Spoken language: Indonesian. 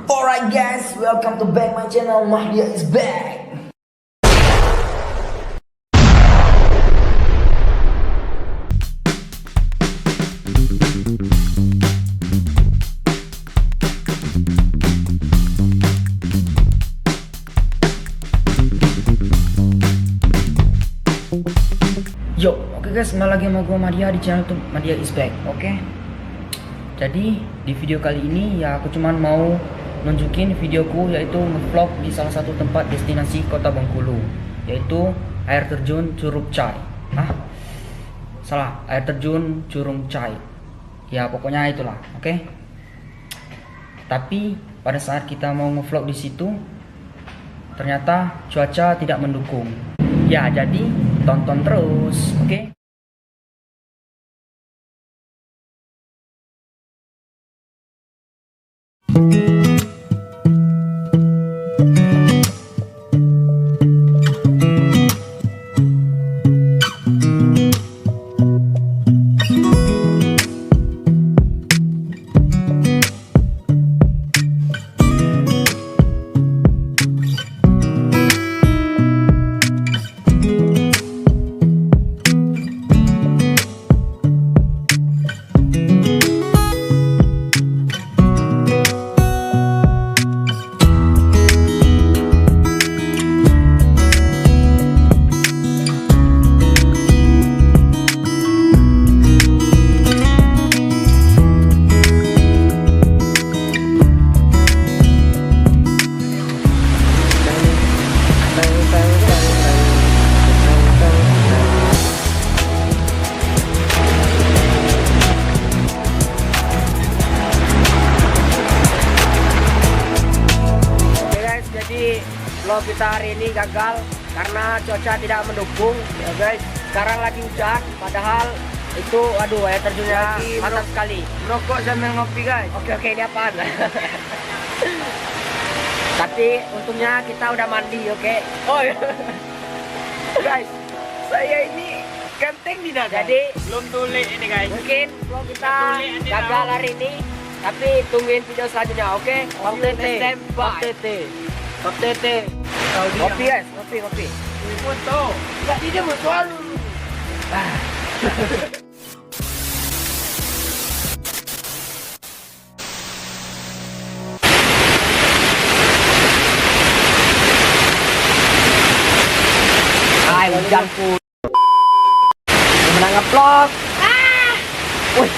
Alright guys, welcome to back my channel. Mahdia is back. Yo, oke guys, kembali lagi sama gue Mahdia di channel tuh Mahdia is back. Oke. Jadi di video kali ini ya aku cuman mau nunjukin videoku, yaitu ngevlog di salah satu tempat destinasi Kota Bengkulu, yaitu air terjun Curug Cai. Salah, air terjun Curug Cai. Ya pokoknya itulah, oke. Tapi pada saat kita mau ngevlog di situ, ternyata cuaca tidak mendukung. Ya jadi tonton terus, oke. Vlog kita hari ini gagal karena cuaca tidak mendukung ya guys. Sekarang lagi hujan, padahal itu aduh air terjunnya mantap sekali. Rokok sambil ngopi guys. Oke ini apaan? Tapi untungnya kita udah mandi, oke. Oh iya. Guys, saya ini ganteng tidak? Jadi belum tulis ini guys. mungkin vlog kita gagal hari ini, tapi tungguin video selanjutnya, oke? Bang Tete, Bang Tete, Bang Tete. Kopi guys, kopi. Ini foto. Enggak dia mau soal. Hai, hujan pun. Menang nge-vlog. Wih,